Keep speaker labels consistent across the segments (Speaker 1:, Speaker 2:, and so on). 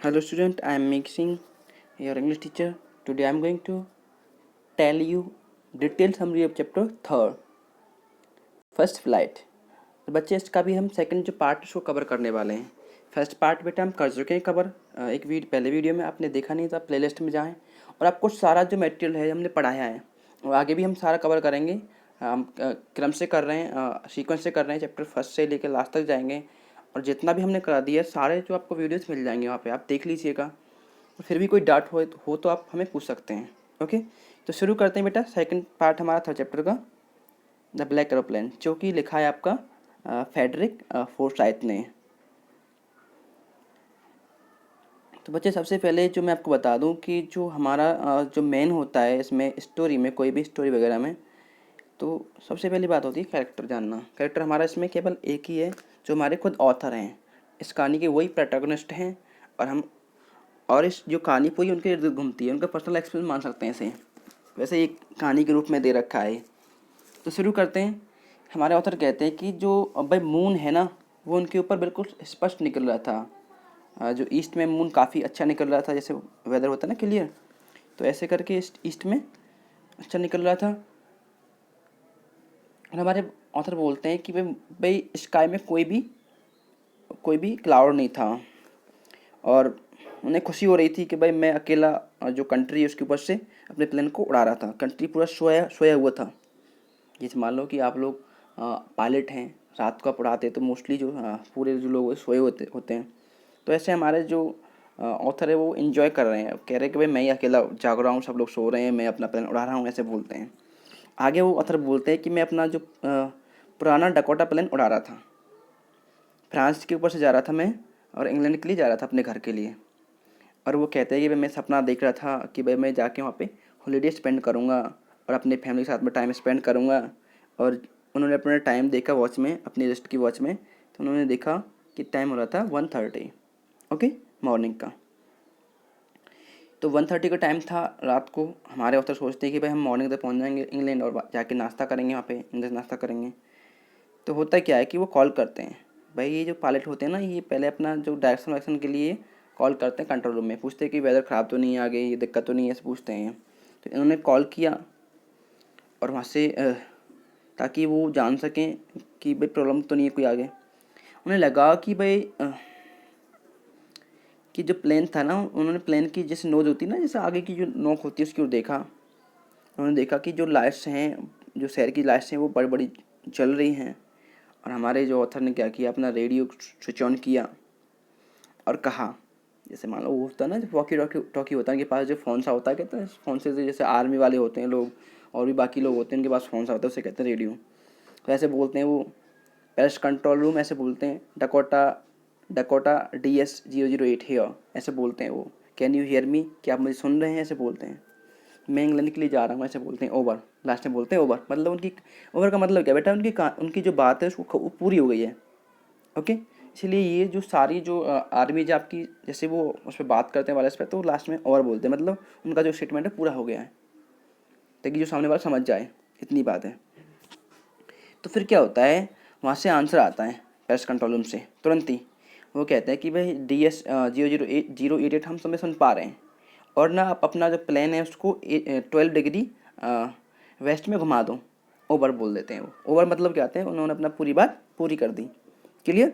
Speaker 1: Hello student, I am Mixing, your English teacher. Today I am going to tell you detailed summary of chapter 3, first flight. तो बच्चे इसका भी हम second जो part उसको cover करने वाले हैं। फर्स्ट पार्ट बेटा हम कर चुके हैं कवर, एक पहले वीडियो में आपने देखा नहीं तो आप प्लेलिस्ट में जाएं और आपको सारा जो मटेरियल है हमने पढ़ाया है और आगे भी हम सारा कवर करेंगे। हम क्रम से कर रहे हैं, सीक्वेंस से कर रहे हैं, चैप्टर फर्स्ट से लेकर लास्ट तक जाएंगे और जितना भी हमने करा दिया सारे जो आपको वीडियोस मिल जाएंगे वहाँ पे, आप देख लीजिएगा। और फिर भी कोई डाउट हो तो आप हमें पूछ सकते हैं। ओके, तो शुरू करते हैं बेटा। सेकंड पार्ट हमारा था चैप्टर का द ब्लैक एरोप्लेन, जो कि लिखा है आपका फ्रेडरिक फोर्साइथ ने। तो बच्चे सबसे पहले जो मैं आपको बता दूं कि जो हमारा जो मेन होता है इसमें स्टोरी में, कोई भी स्टोरी वगैरह में, तो सबसे पहली बात होती है कैरेक्टर जानना। कैरेक्टर हमारा इसमें केवल एक ही है जो हमारे खुद ऑथर हैं, इस कहानी के वही प्रोटैगनिस्ट हैं और इस जो कहानी पूरी उनके इर्द गिर्द घूमती है, उनका पर्सनल एक्सपीरियंस मान सकते हैं इसे। वैसे एक कहानी के रूप में दे रखा है। तो शुरू करते हैं। हमारे ऑथर कहते हैं कि जो भाई मून है ना, वो उनके ऊपर बिल्कुल स्पष्ट निकल रहा था। जो ईस्ट में मून काफ़ी अच्छा निकल रहा था, जैसे वेदर होता है ना क्लियर, तो ऐसे करके ईस्ट में अच्छा निकल रहा था। और हमारे ऑथर बोलते हैं कि भाई स्काई में कोई भी क्लाउड नहीं था और उन्हें खुशी हो रही थी कि भाई मैं अकेला जो कंट्री है उसके ऊपर से अपने प्लेन को उड़ा रहा था। कंट्री पूरा सोया हुआ था। जैसे मान लो कि आप लोग पायलट हैं, रात को आप उड़ाते तो मोस्टली जो पूरे जो लोग सोए होते हैं। तो ऐसे हमारे जो ऑथर है वो इन्जॉय कर रहे हैं, कह रहे हैं कि भाई मैं ही अकेला जाग रहा हूँ, सब लोग सो रहे हैं, मैं अपना प्लेन उड़ा रहा हूँ, ऐसे बोलते हैं। आगे वो ऑथर बोलते हैं कि मैं अपना जो पुराना डकोटा प्लेन उड़ा रहा था, फ्रांस के ऊपर से जा रहा था मैं और इंग्लैंड के लिए जा रहा था अपने घर के लिए। और वो कहते हैं कि भाई मैं सपना देख रहा था कि भाई मैं जाके वहाँ पे हॉलीडे स्पेंड करूँगा और अपने फैमिली के साथ में टाइम स्पेंड करूँगा। और उन्होंने अपना टाइम देखा वॉच में, अपनी रिस्ट की वॉच में, तो उन्होंने देखा कि टाइम हो रहा था 1:30 ओके मॉर्निंग का। तो 1:30 का टाइम था रात को। हमारे ऑथर सोचते हैं कि भाई हम मॉर्निंग तक पहुँच जाएंगे इंग्लैंड और जाके नाश्ता करेंगे वहाँ पे, इंग्लिश नाश्ता करेंगे। तो होता क्या है कि वो कॉल करते हैं। भाई ये जो पायलट होते हैं ना, ये पहले अपना जो डायरेक्शन वायरेक्शन के लिए कॉल करते हैं कंट्रोल रूम में, पूछते हैं कि वेदर ख़राब तो नहीं है आगे, ये दिक्कत तो नहीं है, ऐसे पूछते हैं। तो इन्होंने कॉल किया और वहाँ से ताकि वो जान सकें कि भाई प्रॉब्लम तो नहीं है कोई आगे। उन्हें लगा कि भाई कि जो प्लेन था ना, उन्होंने प्लेन की जैसे नोज होती है ना, जैसे आगे की जो नोक होती है उसकी ओर देखा। उन्होंने देखा कि जो लाइट्स हैं, जो शहर की लाइट्स हैं वो बड़ी बड़ी जल रही हैं। और हमारे जो ऑथर ने क्या किया, अपना रेडियो स्विच ऑन किया और कहा, जैसे मान लो वो होता है ना, जो वॉकी टॉकी होता है उनके पास, जो फ़ोन सा होता है, कहते हैं फ़ोन से जैसे आर्मी वाले होते हैं लोग और भी बाकी लोग होते हैं उनके पास फ़ोन सा होता है, उसे कहते हैं रेडियो। तो ऐसे बोलते हैं वो, पेरिस कंट्रोल रूम ऐसे बोलते हैं, डकोटा डकोटा DS 008 हियर, ऐसे बोलते हैं वो। कैन यू हियर मी, क्या आप मुझे सुन रहे हैं, ऐसे बोलते हैं। मैं इंग्लैंड के लिए जा रहा हूँ, ऐसे बोलते हैं। ओवर, लास्ट में बोलते हैं ओवर, मतलब उनकी ओवर का मतलब क्या बेटा, उनकी जो बात है उसको पूरी हो गई है। ओके, इसलिए ये जो सारी जो आर्मी जो आपकी जैसे वो उस पर बात करते हैं वाले पे, तो लास्ट में ओवर बोलते हैं, मतलब उनका जो स्टेटमेंट है पूरा हो गया है, ताकि जो सामने वाला समझ जाए, इतनी बात है। तो फिर क्या होता है, वहाँ से आंसर आता है पेरिस कंट्रोल रूम से तुरंत ही। वो कहते हैं कि भाई DS 008 हम समय सुन पा रहे हैं और ना आप अपना जो प्लान है उसको 12 डिग्री वेस्ट में घुमा दो। ओवर बोल देते हैं वो। ओवर मतलब क्या होता है, उन्होंने अपना पूरी बात पूरी कर दी। क्लियर।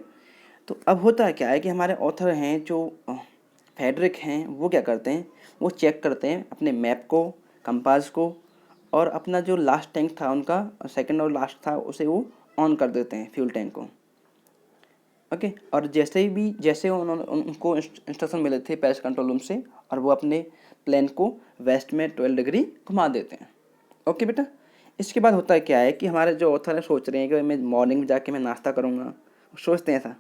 Speaker 1: तो अब होता है क्या है कि हमारे ऑथर हैं जो फ्रेडरिक हैं, वो क्या करते हैं, वो चेक करते हैं अपने मैप को, कंपास को, और अपना जो लास्ट टैंक था उनका, सेकंड और लास्ट था, उसे वो ऑन कर देते हैं, फ्यूल टैंक को। ओके, और जैसे उन्होंने उनको इंस्ट्रक्शन मिले थे पेरिस कंट्रोल रूम से, और वो अपने प्लेन को वेस्ट में 12 डिग्री घुमा देते हैं। ओके बेटा। इसके बाद होता है क्या है कि हमारे जो ऑथर है सोच रहे हैं कि मैं मॉर्निंग में जाके मैं नाश्ता करूँगा, सोचते हैं ऐसा,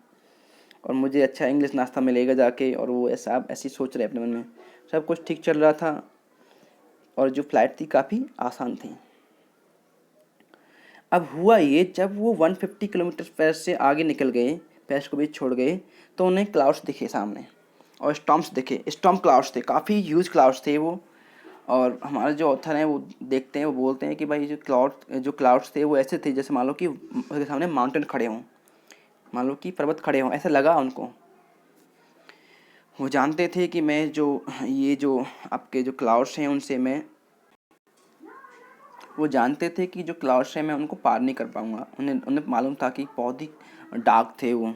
Speaker 1: और मुझे अच्छा इंग्लिश नाश्ता मिलेगा जाके, और वो ऐसा ऐसी सोच रहे अपने मन में। सब कुछ ठीक चल रहा था और जो फ्लाइट थी काफ़ी आसान थी। अब हुआ ये, जब वो 150 किलोमीटर पेरिस से आगे निकल गए, पेरिस को भी छोड़ गए, तो उन्हें क्लाउड्स दिखे सामने और स्टॉर्म्स दिखे। स्टॉर्म क्लाउड्स थे, काफ़ी ह्यूज क्लाउड्स थे वो। और हमारे जो ऑथर हैं वो देखते हैं, वो बोलते हैं कि भाई जो क्लाउड्स थे वो ऐसे थे जैसे मान लो कि उसके सामने माउंटेन खड़े हों, मान लो कि पर्वत खड़े हों, ऐसा लगा उनको। वो जानते थे कि मैं जो ये जो आपके जो क्लाउड्स हैं उनसे मैं वो जानते थे कि जो क्लाउड्स हैं मैं उनको पार नहीं कर पाऊँगा। उन्हें उन्हें मालूम था कि बहुत ही डार्क थे वो।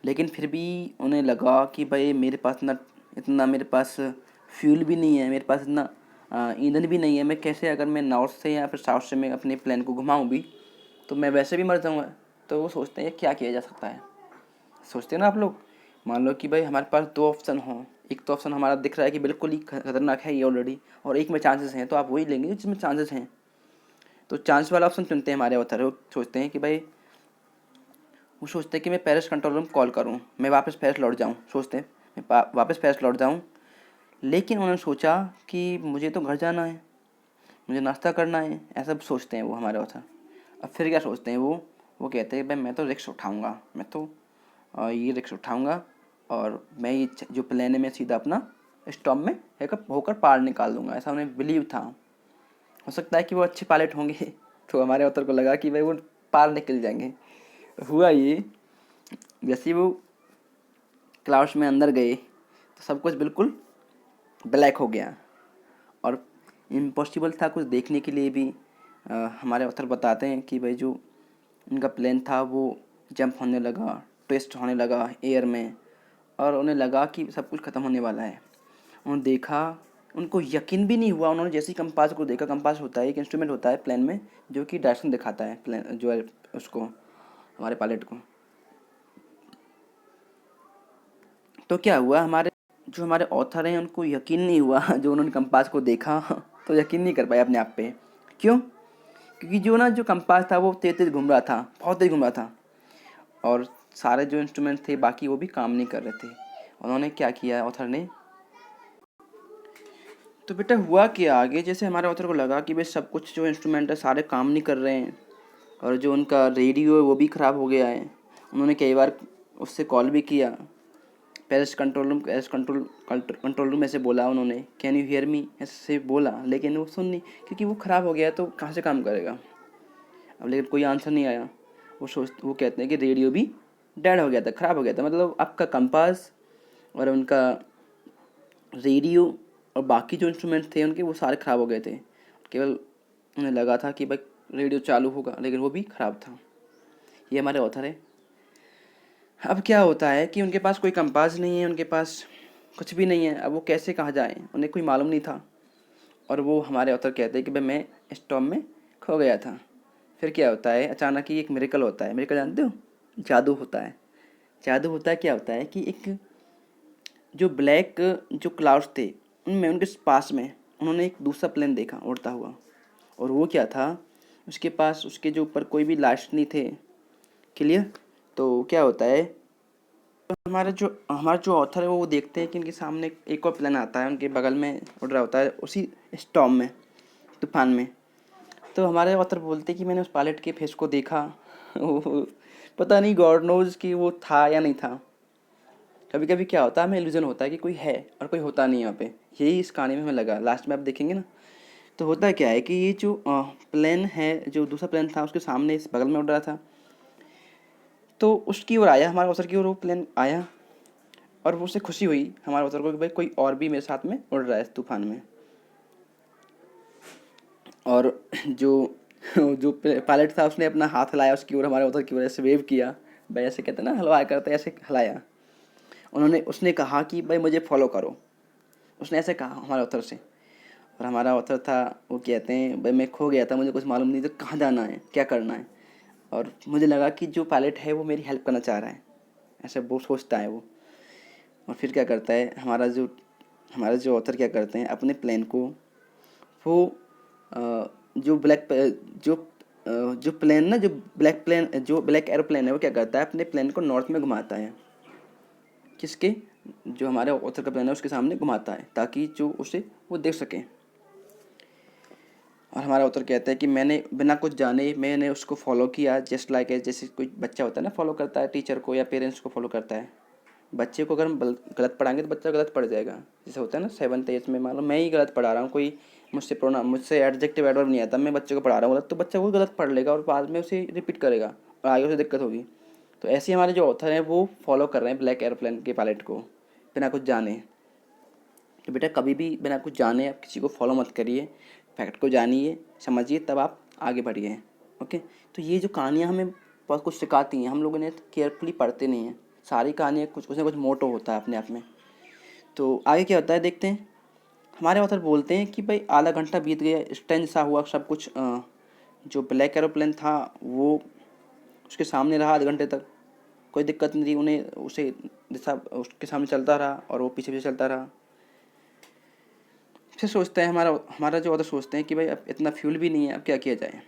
Speaker 1: लेकिन फिर भी उन्हें लगा कि भाई मेरे पास इतना इतना मेरे पास फ्यूल भी नहीं है, मेरे पास इतना ईंधन भी नहीं है। मैं कैसे, अगर मैं नॉर्थ से या फिर साउथ से मैं अपने प्लेन को घुमाऊँ भी तो मैं वैसे भी मर जाऊँगा। तो वो सोचते हैं क्या किया जा सकता है। सोचते हैं ना आप लोग। मान लो कि भाई हमारे पास दो ऑप्शन हों, एक तो ऑप्शन हमारा दिख रहा है कि बिल्कुल ही खतरनाक है ये ऑलरेडी, और एक में चांसेस हैं, तो आप वही लेंगे जिसमें चांसेस हैं। तो चांस वाला ऑप्शन चुनते हैं हमारे ऑथर। वो सोचते हैं कि भाई, वो सोचते हैं कि मैं पेरिस कंट्रोल रूम कॉल करूं, मैं वापस पेरिस लौट जाऊं। सोचते हैं मैं वापस पेरिस लौट जाऊं। लेकिन उन्होंने सोचा कि मुझे तो घर जाना है, मुझे नाश्ता करना है, ऐसा सोचते हैं वो हमारे ऑथर। अब फिर क्या सोचते हैं वो कहते हैं भाई मैं तो रिस्क उठाऊँगा, मैं तो ये रिस्क उठाऊँगा और मैं ये जो प्लान है मैं सीधा अपना स्टॉप में होकर पार निकाल दूँगा। ऐसा उन्हें बिलीव था। हो सकता है कि वो अच्छे पायलट होंगे तो हमारे ऑथर को लगा कि भाई वो पार निकल जाएंगे। हुआ ये, जैसे ही वो क्लाउड्स में अंदर गए तो सब कुछ बिल्कुल ब्लैक हो गया और इम्पॉसिबल था कुछ देखने के लिए भी। हमारे ऑथर बताते हैं कि भाई जो उनका प्लेन था वो जंप होने लगा, ट्विस्ट होने लगा एयर में, और उन्हें लगा कि सब कुछ ख़त्म होने वाला है। उन्होंने देखा, उनको यकीन भी नहीं हुआ। उन्होंने जैसे ही कंपास को देखा, कंपास होता है एक इंस्ट्रूमेंट होता है प्लेन में जो कि डायरेक्शन दिखाता है प्लेन जो है उसको, हमारे पायलट को। तो क्या हुआ, हमारे ऑथर हैं उनको यकीन नहीं हुआ जो उन्होंने कंपास को देखा तो यकीन नहीं कर पाए अपने आप पे। क्यों? क्योंकि जो कंपास था वो तेज तेज घूम रहा था, बहुत तेज घूम रहा था, और सारे जो इंस्ट्रूमेंट थे बाकी वो भी काम नहीं कर रहे थे। उन्होंने क्या किया ऑथर ने, तो बेटा हुआ क्या आगे, जैसे हमारे ऑथर को लगा कि भाई सब कुछ जो इंस्ट्रूमेंट है सारे काम नहीं कर रहे हैं, और जो उनका रेडियो है वो भी ख़राब हो गया है। उन्होंने कई बार उससे कॉल भी किया, पेरिस कंट्रोल रूम ऐसे बोला उन्होंने, कैन यू हियर मी ऐसे बोला, लेकिन वो सुन नहीं, क्योंकि वो ख़राब हो गया है तो कहाँ से काम करेगा अब। लेकिन कोई आंसर नहीं आया। वो कहते हैं कि रेडियो भी डेड हो गया था, ख़राब हो गया था, मतलब आपका कंपास और उनका रेडियो और बाकी जो इंस्ट्रूमेंट थे उनके वो सारे ख़राब हो गए थे। केवल उन्हें लगा था कि भाई रेडियो चालू होगा, लेकिन वो भी ख़राब था। ये हमारे ऑथर है। अब क्या होता है कि उनके पास कोई कंपास नहीं है, उनके पास कुछ भी नहीं है। अब वो कैसे कहाँ जाएँ, उन्हें कोई मालूम नहीं था। और वो हमारे ऑथर कहते हैं कि भाई मैं स्टॉर्म में खो गया था। फिर क्या होता है, अचानक ही एक मिरेकल होता है। मिरेकल जानते हो? जादू होता है। जादू होता है, क्या होता है कि एक जो ब्लैक जो क्लाउड्स थे उनमें उनके पास में उन्होंने एक दूसरा प्लेन देखा उड़ता हुआ। और वो क्या था, उसके पास उसके जो ऊपर कोई भी लाइट्स नहीं थे। क्लियर? तो क्या होता है, तो हमारा जो ऑथर है वो देखते हैं कि उनके सामने एक और प्लेन आता है, उनके बगल में उड़ रहा होता है उसी स्टॉर्म में, तूफान में। तो हमारे ऑथर बोलते हैं कि मैंने उस पायलट के फेस को देखा वो पता नहीं गॉड नोज कि वो था या नहीं था। कभी कभी क्या होता है, हमें इल्यूजन होता है कि कोई है और कोई होता नहीं यहाँ पे। यही इस कहानी में हमें लगा, लास्ट में आप देखेंगे ना। तो होता क्या है कि ये जो प्लेन है, जो दूसरा प्लेन था उसके सामने इस बगल में उड़ रहा था, तो उसकी ओर आया, हमारे ऑथर की ओर वो प्लेन आया, और वो उससे खुशी हुई हमारे ऑथर को कि भाई कोई और भी मेरे साथ में उड़ रहा है इस तूफान में। और जो जो पायलट था उसने अपना हाथ हिलाया उसकी ओर, हमारे ऑथर की वजह से वेव किया भाई, ऐसे कहते हैं ना हलवाया करते, ऐसे हिलाया। उसने कहा कि भाई मुझे फॉलो करो, उसने ऐसे कहा हमारे ऑथर से। और हमारा ऑथर था, वो कहते हैं भाई मैं खो गया था, मुझे कुछ मालूम नहीं था कहाँ जाना है, क्या करना है, और मुझे लगा कि जो पायलट है वो मेरी हेल्प करना चाह रहा है, ऐसे वो सोचता है वो। और फिर क्या करता है हमारा जो ऑथर क्या करते हैं, अपने प्लेन को वो जो ब्लैक जो जो प्लेन ना जो ब्लैक एरोप्लेन है वो क्या करता है, अपने प्लेन को नॉर्थ में घुमाता है। किसके? जो हमारे ऑथर का प्लेन है उसके सामने घुमाता है, ताकि जो उसे वो देख सके। और हमारा ऑथर कहता है कि मैंने बिना कुछ जाने मैंने उसको फॉलो किया, जस्ट लाइक जैसे कोई बच्चा होता है ना फॉलो करता है टीचर को या पेरेंट्स को फॉलो करता है। बच्चे को अगर हम गलत पढ़ाएंगे तो बच्चा गलत पढ़ जाएगा। जैसे होता है ना 7th 8th में, मान लो मैं ही गलत पढ़ा रहा हूँ, कोई मुझसे एडजेक्टिव एडवर्ब नहीं आता, मैं बच्चे को पढ़ा रहा हूँ गलत, तो बच्चा वो गलत पढ़ लेगा और बाद में उसे रिपीट करेगा और आगे उसे दिक्कत होगी। तो ऐसे ही हमारे जो ऑथर हैं वो फॉलो कर रहे हैं ब्लैक एयरप्लेन के पायलट को, बिना कुछ जाने। तो बेटा कभी भी बिना कुछ जाने आप किसी को फॉलो मत करिए, फैक्ट को जानिए, समझिए, तब आप आगे बढ़िए। ओके, तो ये जो कहानियाँ हमें बहुत कुछ सिखाती हैं, हम लोगों ने केयरफुली पढ़ते नहीं हैं। सारी कहानियाँ कुछ ना कुछ मोटो होता है अपने आप में। तो आगे क्या होता है देखते हैं। हमारे ऑथर बोलते हैं कि भाई आधा घंटा बीत गया, स्टैंड सा हुआ सब कुछ। जो ब्लैक एरोप्लेन था वो उसके सामने रहा आधे घंटे तक, कोई दिक्कत नहीं थी उन्हें, उसे दिशा उसके सामने चलता रहा और वो पीछे पीछे चलता रहा। फिर सोचते हैं हमारा हमारा जो ऑथर सोचते हैं कि भाई अब इतना फ्यूल भी नहीं है, अब क्या किया जाए।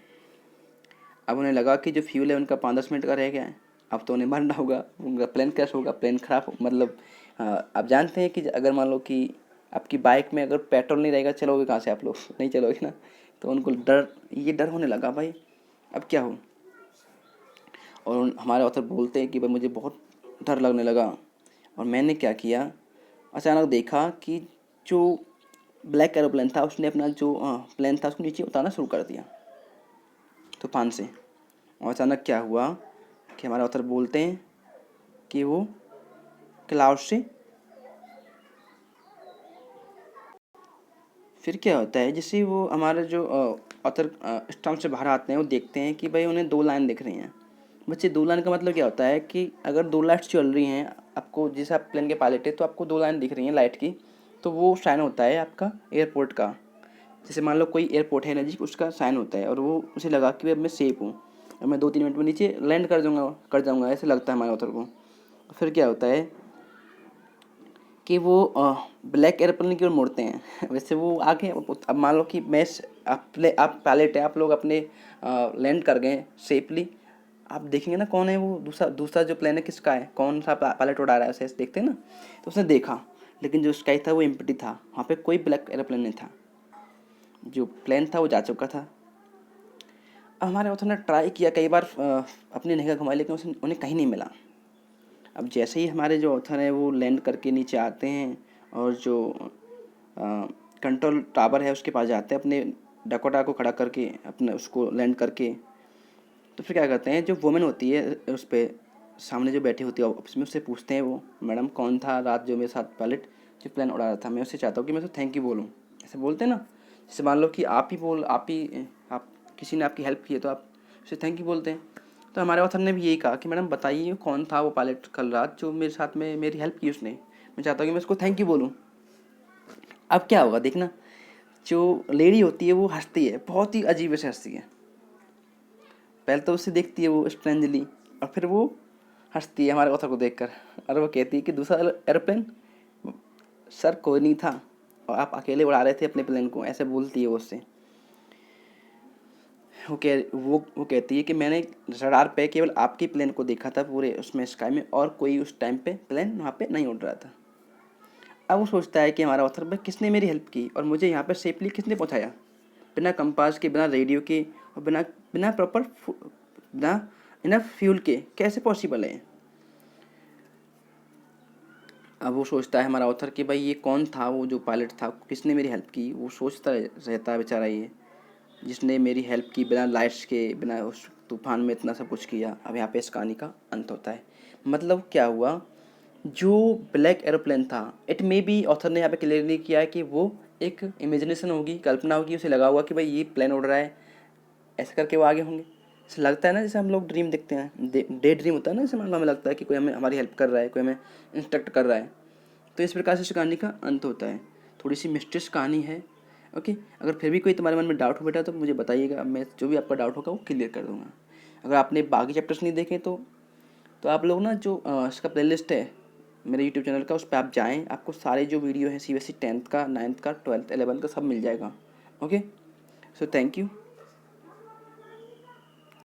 Speaker 1: अब उन्हें लगा कि जो फ्यूल है उनका 5-10 मिनट का रह गया है, अब तो उन्हें मरना होगा, उनका प्लेन क्रैश होगा, प्लेन खराब मतलब आप जानते हैं कि अगर मान लो कि आपकी बाइक में अगर पेट्रोल नहीं रहेगा, चलोगे कहाँ से आप लोग, नहीं चलोगे ना। तो उनको ये डर होने लगा भाई अब क्या हो। और हमारे ऑथर बोलते हैं कि भाई मुझे बहुत डर लगने लगा और मैंने क्या किया, अचानक देखा कि जो ब्लैक एरोप्लेन था उसने अपना जो प्लेन था उसको नीचे उतारना शुरू कर दिया तूफान से। और अचानक क्या हुआ कि हमारे ऑथर बोलते हैं कि वो क्लाउड से फिर क्या होता है, जैसे वो हमारे जो ऑथर स्टॉर्म से बाहर आते हैं, वो देखते हैं कि भाई उन्हें 2 लाइन दिख रही हैं। बच्चे 2 लाइन का मतलब क्या होता है कि अगर 2 लाइट्स चल रही हैं आपको, जैसे आप प्लेन के पायलट है तो आपको 2 लाइन दिख रही हैं लाइट की, तो वो साइन होता है आपका एयरपोर्ट का। जैसे मान लो कोई एयरपोर्ट है नज़दीक, उसका साइन होता है और वो उसे लगा कि अब मैं सेफ हूँ और मैं 2-3 मिनट में नीचे लैंड कर जाऊँगा, ऐसे लगता है हमारे ऑथर को। फिर क्या होता है कि वो ब्लैक एयरप्लेन की ओर मुड़ते हैं। वैसे वो आगे, अब मान लो कि आप पायलट है, आप लोग अपने लैंड कर गए सेफली, आप देखेंगे ना कौन है वो, दूसरा दूसरा जो प्लेन है किसका है, कौन सा पायलट उड़ा रहा है, उसे देखते हैं ना। तो उसने देखा, लेकिन जो स्काई था वो एम्प्टी था, वहाँ पे कोई ब्लैक एयरप्लेन नहीं था, जो प्लेन था वो जा चुका था। अब हमारे ऑथर ने ट्राई किया कई बार अपनी निगाह घुमाई, लेकिन उन्हें कहीं नहीं मिला। अब जैसे ही हमारे जो ऑथर हैं वो लैंड करके नीचे आते हैं और जो कंट्रोल टावर है उसके पास जाते हैं, अपने डकोटा को खड़ा करके, अपने उसको लैंड करके। तो फिर क्या करते हैं, जो वुमेन होती है उस पर सामने जो बैठी होती है ऑफिस में, उससे पूछते हैं वो, मैडम कौन था रात जो मेरे साथ पायलट जो प्लान उड़ा रहा था, मैं उससे चाहता हूँ कि मैं उसको थैंक यू बोलूँ। ऐसे बोलते हैं ना, जैसे मान लो कि आप किसी ने आपकी हेल्प की है तो आप उसे थैंक यू बोलते हैं। तो हमारे ऑथर ने भी यही कहा कि मैडम बताइए कौन था वो पायलट कल रात जो मेरे साथ में मेरी हेल्प की उसने, मैं चाहता हूँ कि मैं उसको थैंक यू बोलूँ। अब क्या होगा देखना, जो लेडी होती है वो हंसती है, बहुत ही अजीब से हंसती है। पहले तो उसे देखती है वो स्ट्रेंजली, और फिर वो हंसती है हमारे ऑथर को देखकर, और वो कहती है कि दूसरा एरोप्लेन सर कोई नहीं था और आप अकेले उड़ा रहे थे अपने प्लेन को, ऐसे बोलती है वो उससे। वो कहती है कि मैंने रडार पे केवल आपकी प्लेन को देखा था पूरे उसमें स्काई में, और कोई उस टाइम पे प्लेन वहाँ पे नहीं उड़ रहा था। अब वो सोचता है कि हमारा ऑथर भाई किसने मेरी हेल्प की और मुझे यहाँ पे सेफली किसने पहुँचाया, बिना कंपास के, बिना रेडियो के और बिना बिना प्रॉपर बिना इनफ फ्यूल के कैसे पॉसिबल है। अब वो सोचता है हमारा ऑथर कि भाई ये कौन था वो जो पायलट था, किसने मेरी हेल्प की। वो सोचता रहता है बेचारा ये, जिसने मेरी हेल्प की बिना लाइट्स के, बिना उस तूफान में इतना सब कुछ किया। अब यहाँ पे इस कहानी का अंत होता है। मतलब क्या हुआ, जो ब्लैक एरोप्लेन था, इट मे बी ऑथर ने यहाँ पे क्लियरली किया है कि वो एक इमेजिनेशन होगी, कल्पना होगी, उसे लगा हुआ कि भाई ये प्लेन उड़ रहा है, ऐसे करके वो आगे होंगे। ऐसे लगता है ना जैसे हम लोग ड्रीम देखते हैं, डे ड्रीम होता है ना, जैसे हमें लगता है कि कोई हमें हमारी हेल्प कर रहा है, कोई हमें इंस्ट्रक्ट कर रहा है। तो इस प्रकार से इस कहानी का अंत होता है। थोड़ी सी मिस्ट्रियस कहानी है। ओके, अगर फिर भी कोई तुम्हारे मन में डाउट हो बेटा तो मुझे बताइएगा, मैं जो भी आपका डाउट होगा वो क्लियर कर दूँगा। अगर आपने बाकी चैप्टर्स नहीं देखे तो आप लोग ना जो इसका प्लेलिस्ट है मेरे यूट्यूब चैनल का, उस पर आप जाएँ, आपको सारे जो वीडियो हैं CBSE 10th का, 9th का, 12th 11th का सब मिल जाएगा। Okay, so thank you.